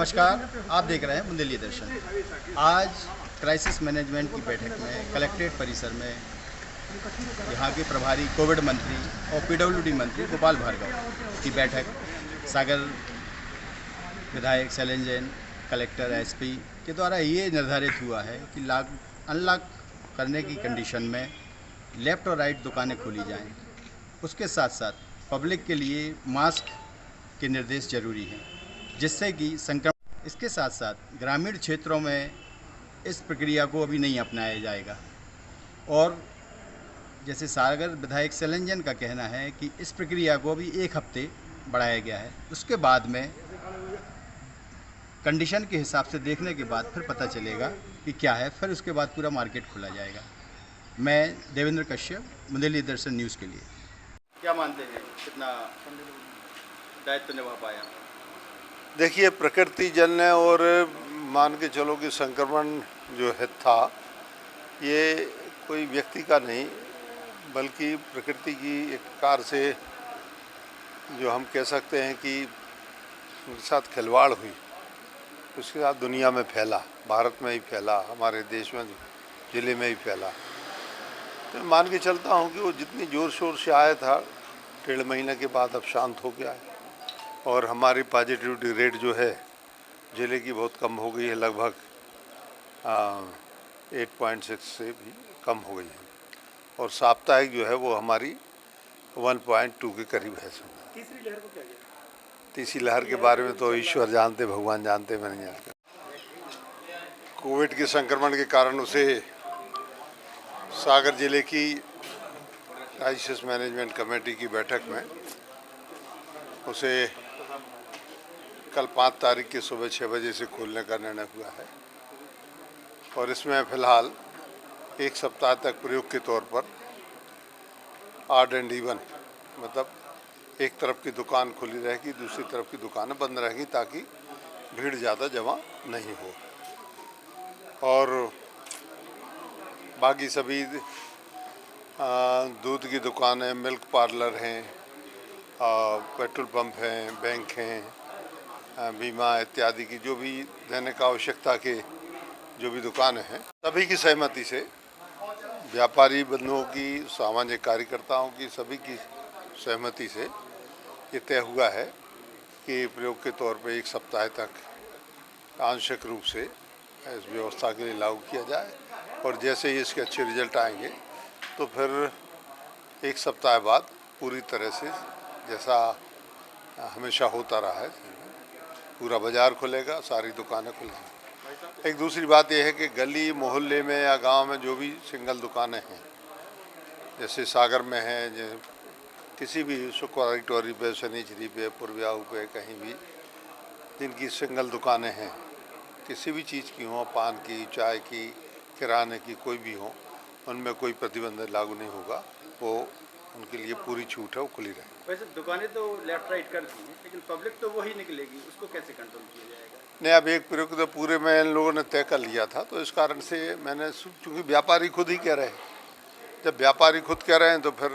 नमस्कार, आप देख रहे हैं बुंदेली दर्शन। आज क्राइसिस मैनेजमेंट की बैठक में कलेक्ट्रेट परिसर में यहाँ के प्रभारी कोविड मंत्री और पीडब्ल्यूडी मंत्री गोपाल भार्गव की बैठक सागर विधायक शैलेंद्र जैन, कलेक्टर एसपी के द्वारा ये निर्धारित हुआ है कि अनलॉक करने की कंडीशन में लेफ़्ट और राइट दुकानें खोली जाएं। उसके साथ साथ पब्लिक के लिए मास्क के निर्देश जरूरी हैं, जिससे कि संक्रमण। इसके साथ साथ ग्रामीण क्षेत्रों में इस प्रक्रिया को अभी नहीं अपनाया जाएगा। और जैसे सागर विधायक शैलेंद्र जैन का कहना है कि इस प्रक्रिया को अभी 1 हफ्ते बढ़ाया गया है। उसके बाद में कंडीशन के हिसाब से देखने के बाद फिर पता चलेगा कि क्या है, फिर उसके बाद पूरा मार्केट खोला जाएगा। मैं देवेंद्र कश्यप, बुंदेली दर्शन न्यूज़ के लिए। क्या मानते हैं, कितना दायित्व निभा पाया? देखिए, प्रकृति जल ने और मान के चलो कि संक्रमण जो है था, ये कोई व्यक्ति का नहीं बल्कि प्रकृति की एक प्रकार से जो हम कह सकते हैं कि उनके साथ खिलवाड़ हुई, उसके साथ दुनिया में फैला, भारत में ही फैला, हमारे देश में ज़िले में ही फैला। तो मान के चलता हूँ कि वो जितनी ज़ोर शोर से आया था, 1.5 महीने के बाद अब शांत हो गया है और हमारी पॉजिटिविटी रेट जो है ज़िले की बहुत कम हो गई है, लगभग 8.6 से भी कम हो गई है और साप्ताहिक जो है वो हमारी 1.2 के करीब है। तीसरी लहर को क्या किया? तीसरी लहर के बारे में तो ईश्वर जानते, भगवान जानते, मैं नहीं जानता। कोविड के संक्रमण के कारण उसे सागर जिले की क्राइसिस मैनेजमेंट कमेटी की बैठक में उसे कल 5 तारीख की सुबह 6 बजे से खोलने का निर्णय हुआ है और इसमें फ़िलहाल 1 सप्ताह तक प्रयोग के तौर पर ऑड एंड इवन, मतलब एक तरफ की दुकान खुली रहेगी, दूसरी तरफ की दुकानें बंद रहेंगी ताकि भीड़ ज़्यादा जमा नहीं हो। और बाकी सभी दूध की दुकानें, मिल्क पार्लर हैं, पेट्रोल पंप हैं, बैंक हैं, बीमा इत्यादि की जो भी दैनिक आवश्यकता के जो भी दुकानें हैं, सभी की सहमति से, व्यापारी बंधुओं की, सामाजिक कार्यकर्ताओं की, सभी की सहमति से ये तय हुआ है कि प्रयोग के तौर पे 1 सप्ताह तक आंशिक रूप से इस व्यवस्था के लिए लागू किया जाए और जैसे ही इसके अच्छे रिजल्ट आएंगे तो फिर 1 सप्ताह बाद पूरी तरह से, जैसा हमेशा होता रहा है, पूरा बाज़ार खुलेगा, सारी दुकानें खुलेंगी। एक दूसरी बात यह है कि गली मोहल्ले में या गांव में जो भी सिंगल दुकानें हैं, जैसे सागर में हैं, किसी भी शुक्रवारी टोरी पे, शनिचरी पे, पूर्व्याऊ पे, कहीं भी जिनकी सिंगल दुकानें हैं, किसी भी चीज़ की हों, पान की, चाय की, किराने की, कोई भी हो, उनमें कोई प्रतिबंध लागू नहीं होगा। वो उनके लिए पूरी छूट है, वो खुली रहेगी। वैसे दुकानें तो लेफ्ट राइट कर दी हैं, लेकिन पब्लिक तो वही निकलेगी, उसको कैसे कंट्रोल किया जाएगा? नहीं, अब एक प्रयोग तो पूरे में इन लोगों ने तय कर लिया था, तो इस कारण से मैंने, चूँकि व्यापारी खुद ही कह रहे हैं, जब व्यापारी खुद कह रहे हैं तो फिर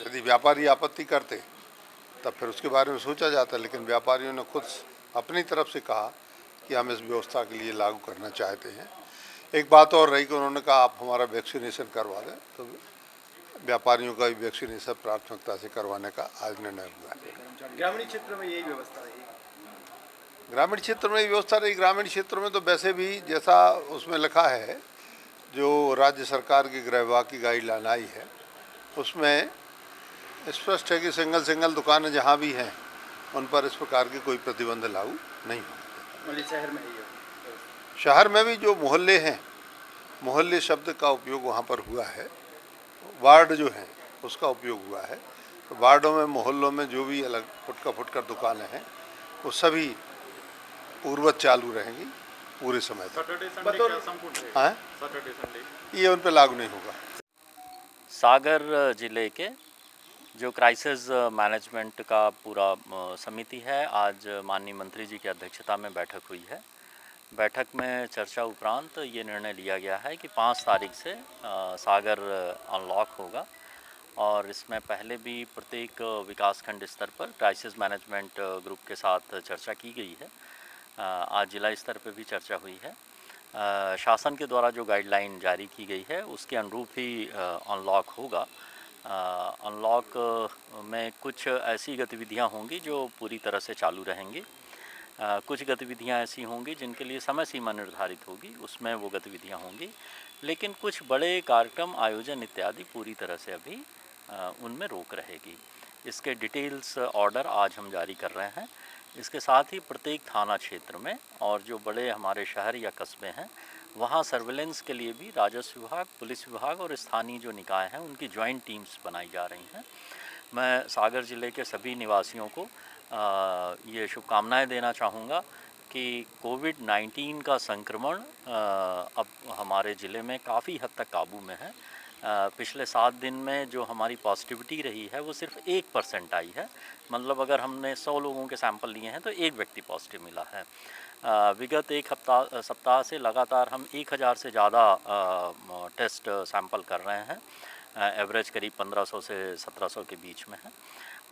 यदि व्यापारी आपत्ति करते तब फिर उसके बारे में सोचा जाता, लेकिन व्यापारियों ने खुद अपनी तरफ से कहा कि हम इस व्यवस्था के लिए लागू करना चाहते हैं। एक बात और रही कि उन्होंने कहा आप हमारा वैक्सीनेशन करवा दें, तो व्यापारियों का भी वैक्सीनेशन प्राथमिकता से करवाने का आज निर्णय हुआ है। ग्रामीण क्षेत्र में यही व्यवस्था रही? ग्रामीण क्षेत्र में व्यवस्था रही। ग्रामीण क्षेत्रों में तो वैसे भी जैसा उसमें लिखा है, जो राज्य सरकार की गृह विभाग की गाइडलाइन आई है, उसमें स्पष्ट है कि सिंगल दुकानें जहाँ भी हैं उन पर इस प्रकार के कोई प्रतिबंध लागू नहीं होंगे। शहर में शहर में भी जो मोहल्ले हैं, मोहल्ले शब्द का उपयोग वहाँ पर हुआ है, वार्ड जो हैं उसका उपयोग हुआ है। तो वार्डों में, मोहल्लों में जो भी अलग फुटकर दुकानें हैं वो सभी पूर्ववत चालू रहेंगी पूरे समय तक। ये उन पर लागू नहीं होगा। सागर जिले के जो क्राइसिस मैनेजमेंट का पूरा समिति है, आज माननीय मंत्री जी की अध्यक्षता में बैठक हुई है। बैठक में चर्चा उपरांत ये निर्णय लिया गया है कि 5 तारीख से सागर अनलॉक होगा और इसमें पहले भी प्रत्येक विकासखंड स्तर पर क्राइसिस मैनेजमेंट ग्रुप के साथ चर्चा की गई है। आज जिला स्तर पे भी चर्चा हुई है। शासन के द्वारा जो गाइडलाइन जारी की गई है उसके अनुरूप ही अनलॉक होगा। अनलॉक में कुछ ऐसी गतिविधियां होंगी जो पूरी तरह से चालू रहेंगी। कुछ गतिविधियां ऐसी होंगी जिनके लिए समय सीमा निर्धारित होगी, उसमें वो गतिविधियां होंगी। लेकिन कुछ बड़े कार्यक्रम, आयोजन इत्यादि पूरी तरह से अभी उनमें रोक रहेगी। इसके डिटेल्स ऑर्डर आज हम जारी कर रहे हैं। इसके साथ ही प्रत्येक थाना क्षेत्र में और जो बड़े हमारे शहर या कस्बे हैं वहाँ सर्विलेंस के लिए भी राजस्व विभाग, पुलिस विभाग और स्थानीय जो निकाय हैं उनकी ज्वाइंट टीम्स बनाई जा रही हैं। मैं सागर ज़िले के सभी निवासियों को ये शुभकामनाएं देना चाहूँगा कि कोविड-19 का संक्रमण अब हमारे ज़िले में काफ़ी हद तक काबू में है। पिछले 7 दिन में जो हमारी पॉजिटिविटी रही है वो सिर्फ 1% आई है। मतलब अगर हमने 100 लोगों के सैंपल लिए हैं तो 1 व्यक्ति पॉजिटिव मिला है। विगत एक सप्ताह से लगातार हम 1000 से ज़्यादा टेस्ट सैंपल कर रहे हैं। एवरेज करीब 1500 से 1700 के बीच में है।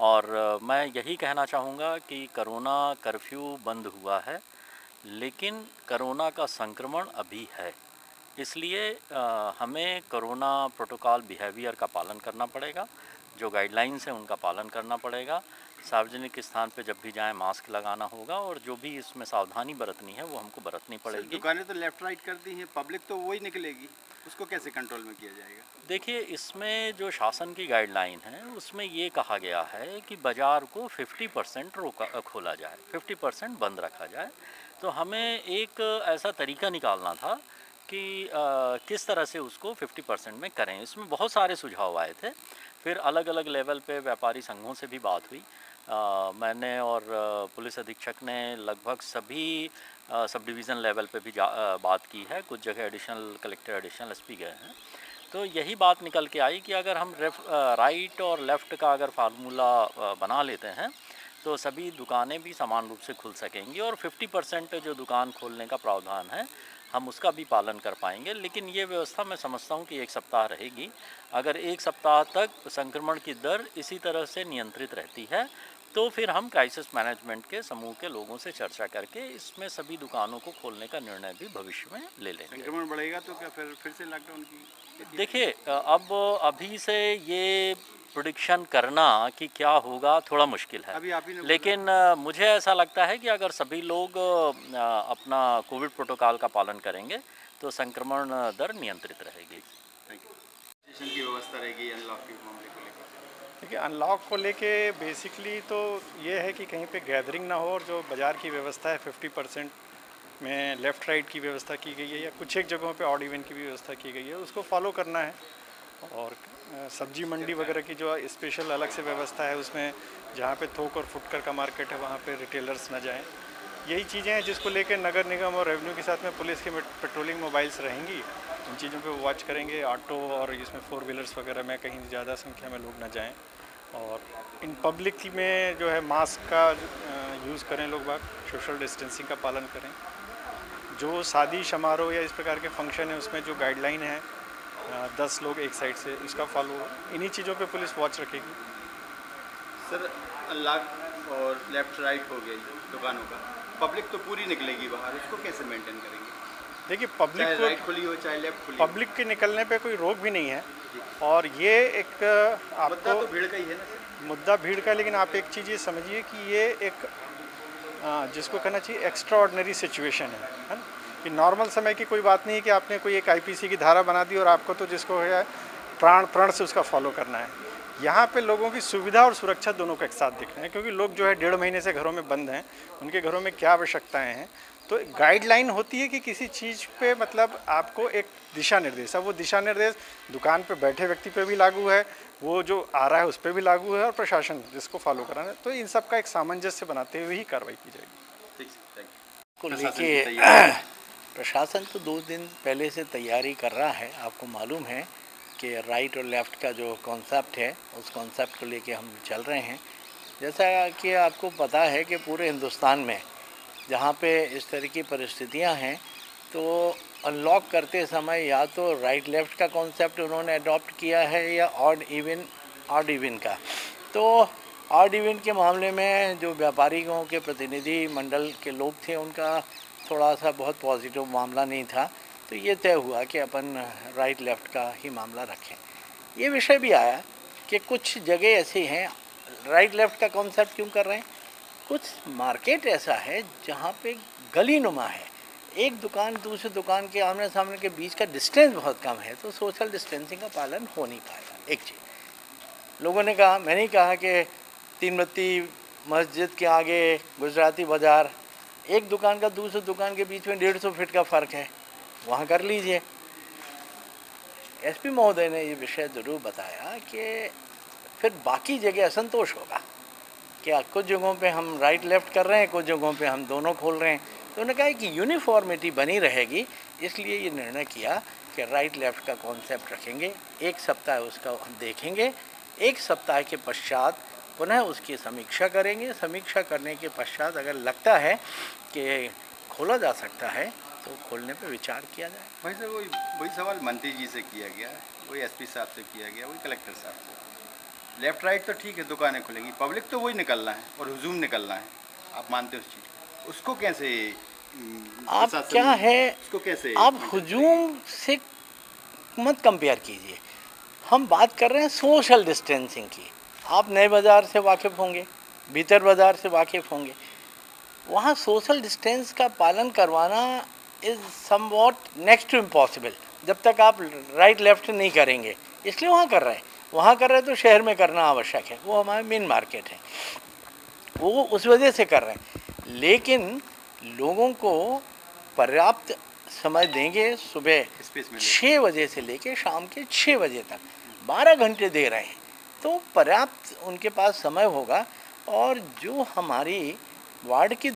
और मैं यही कहना चाहूँगा कि कोरोना कर्फ्यू बंद हुआ है, लेकिन कोरोना का संक्रमण अभी है। इसलिए हमें कोरोना प्रोटोकॉल बिहेवियर का पालन करना पड़ेगा। जो गाइडलाइंस हैं उनका पालन करना पड़ेगा। सार्वजनिक स्थान पे जब भी जाएं मास्क लगाना होगा और जो भी इसमें सावधानी बरतनी है वो हमको बरतनी पड़ेगी। दुकानें तो लेफ्ट राइट कर दी हैं, पब्लिक तो वही निकलेगी, उसको कैसे कंट्रोल में किया जाएगा? देखिए, इसमें जो शासन की गाइडलाइन है उसमें ये कहा गया है कि बाज़ार को 50% खोला जाए, 50% बंद रखा जाए। तो हमें एक ऐसा तरीका निकालना था कि किस तरह से उसको 50% में करें। इसमें बहुत सारे सुझाव आए थे। फिर अलग अलग लेवल पे व्यापारी संघों से भी बात हुई। मैंने और पुलिस अधीक्षक ने लगभग सभी सब डिवीज़न लेवल पे भी बात की है। कुछ जगह एडिशनल कलेक्टर, एडिशनल एसपी गए हैं। तो यही बात निकल के आई कि अगर हम राइट और लेफ़्ट का अगर फार्मूला बना लेते हैं तो सभी दुकानें भी समान रूप से खुल सकेंगी और 50% जो दुकान खोलने का प्रावधान है हम उसका भी पालन कर पाएंगे। लेकिन ये व्यवस्था मैं समझता हूँ कि 1 सप्ताह रहेगी। अगर 1 सप्ताह तक संक्रमण की दर इसी तरह से नियंत्रित रहती है तो फिर हम क्राइसिस मैनेजमेंट के समूह के लोगों से चर्चा करके इसमें सभी दुकानों को खोलने का निर्णय भी भविष्य में ले लेंगे। संक्रमण बढ़ेगा तो क्या फिर से लॉकडाउन की? देखिए, अब अभी से ये प्रेडिक्शन करना कि क्या होगा थोड़ा मुश्किल है। अभी आप ही ने लेकिन मुझे ऐसा लगता है कि अगर सभी लोग अपना कोविड प्रोटोकॉल का पालन करेंगे तो संक्रमण दर नियंत्रित रहेगी। स्टेशन की व्यवस्था रहेगी अनलॉक के मामले को लेकर? देखिए, अनलॉक को लेके बेसिकली तो ये है कि कहीं पे गैदरिंग ना हो और जो बाज़ार की व्यवस्था है 50% में लेफ़्ट राइट की व्यवस्था की गई है या कुछ एक जगहों पे ऑड इवन की भी व्यवस्था की गई है, उसको फॉलो करना है। और सब्जी मंडी वगैरह की जो स्पेशल अलग से व्यवस्था है उसमें जहाँ पे थोक और फुटकर का मार्केट है वहाँ पे रिटेलर्स न जाएं। यही चीज़ें हैं जिसको लेकर नगर निगम और रेवेन्यू के साथ में पुलिस के पेट्रोलिंग मोबाइल्स रहेंगी। इन चीज़ों पे वॉच करेंगे। ऑटो और इसमें 4 व्हीलर्स वगैरह में कहीं ज़्यादा संख्या में लोग न जाएं। और इन पब्लिक में जो है मास्क का यूज़ करें, लोग बाग सोशल डिस्टेंसिंग का पालन करें। जो शादी समारोह या इस प्रकार के फंक्शन है उसमें जो गाइडलाइन है 10 लोग एक साइड से, उसका फॉलो हो। इन्हीं चीज़ों पे पुलिस वॉच रखेगी। सर, अनलॉक और लेफ्ट राइट हो गई दुकानों का, पब्लिक तो पूरी निकलेगी बाहर, उसको कैसे मेंटेन करेंगे? देखिए, चाहे पब्लिक को राइट खुली हो चाहे लेफ्ट खुली हो। पब्लिक के निकलने पे कोई रोक भी नहीं है। और ये एक मुद्दा आपको तो भीड़ का ही है ना सर? मुद्दा भीड़ का, लेकिन आप एक चीज़ ये समझिए कि ये एक जिसको कहना चाहिए एक्स्ट्रा ऑर्डिनरी सिचुएशन है ना। कि नॉर्मल समय की कोई बात नहीं है कि आपने कोई एक आईपीसी की धारा बना दी और आपको तो जिसको है प्राण से उसका फॉलो करना है। यहाँ पे लोगों की सुविधा और सुरक्षा दोनों को एक साथ देखना है, क्योंकि लोग जो है 1.5 महीने से घरों में बंद हैं, उनके घरों में क्या आवश्यकताएं हैं। तो गाइडलाइन होती है कि किसी चीज़ पे मतलब आपको एक दिशा निर्देश है। वो दिशा निर्देश दुकान पे बैठे व्यक्ति पे भी लागू है, वो जो आ रहा है उस पर भी लागू है और प्रशासन जिसको फॉलो कराना है। तो इन सब का एक सामंजस्य बनाते हुए ही कार्रवाई की जाएगी। को लेके प्रशासन तो 2 दिन पहले से तैयारी कर रहा है। आपको मालूम है कि राइट और लेफ़्ट का जो कॉन्सेप्ट है उस कॉन्सेप्ट को लेके हम चल रहे हैं। जैसा कि आपको पता है कि पूरे हिंदुस्तान में जहाँ पे इस तरह की परिस्थितियाँ हैं तो अनलॉक करते समय या तो राइट लेफ़्ट का कॉन्सेप्ट उन्होंने अडॉप्ट किया है या ऑड इवन का। तो ऑड इवेंट के मामले में जो व्यापारियों के प्रतिनिधि मंडल के लोग थे उनका थोड़ा सा बहुत पॉजिटिव मामला नहीं था, तो ये तय हुआ कि अपन राइट लेफ़्ट का ही मामला रखें। ये विषय भी आया कि कुछ जगह ऐसे हैं, राइट लेफ़्ट का कॉन्सेप्ट क्यों कर रहे हैं, कुछ मार्केट ऐसा है जहाँ पे गली नुमा है, एक दुकान दूसरी दुकान के आमने सामने के बीच का डिस्टेंस बहुत कम है, तो सोशल डिस्टेंसिंग का पालन हो नहीं पाएगा। एक चीज़ लोगों ने कहा, मैंने कहा कि तीन बत्ती मस्जिद के आगे गुजराती बाज़ार, एक दुकान का दूसरी दुकान के बीच में 150 फीट का फ़र्क है, वहाँ कर लीजिए। एसपी महोदय ने ये विषय ज़रूर बताया कि फिर बाकी जगह असंतोष होगा, क्या कुछ जगहों पे हम राइट लेफ़्ट कर रहे हैं, कुछ जगहों पे हम दोनों खोल रहे हैं। तो उन्होंने कहा कि यूनिफॉर्मिटी बनी रहेगी, इसलिए ये निर्णय किया कि राइट लेफ़्ट का कॉन्सेप्ट रखेंगे। एक सप्ताह उसका हम देखेंगे, एक सप्ताह के पश्चात पुनः उसकी समीक्षा करेंगे। समीक्षा करने के पश्चात अगर लगता है कि खोला जा सकता है तो खोलने पर विचार किया जाए। भाई साहब वही सवाल मंत्री जी से किया गया, वही एसपी साहब से किया गया, वही कलेक्टर साहब से। लेफ़्ट राइट तो ठीक है, दुकानें खुलेंगी, पब्लिक तो वही निकलना है और हुजूम निकलना है। आप मानते हो उस चीज़ को? उसको कैसे आप क्या है, उसको कैसे आप हुजूम से मत कंपेयर कीजिए। हम बात कर रहे हैं सोशल डिस्टेंसिंग की। आप नए बाज़ार से वाकिफ़ होंगे, भीतर बाज़ार से वाकिफ़ होंगे, वहाँ सोशल डिस्टेंस का पालन करवाना is somewhat next to impossible जब तक आप राइट लेफ़्ट नहीं करेंगे। इसलिए वहाँ कर रहे हैं, वहाँ कर रहे हैं तो शहर में करना आवश्यक है, वो हमारे मेन मार्केट है, वो उस वजह से कर रहे हैं। लेकिन लोगों को पर्याप्त समय देंगे, सुबह 6 बजे से लेकर शाम के 6 बजे तक 12 घंटे दे रहे हैं, तो पर्याप्त उनके पास समय होगा। और जो हमारी वार्ड की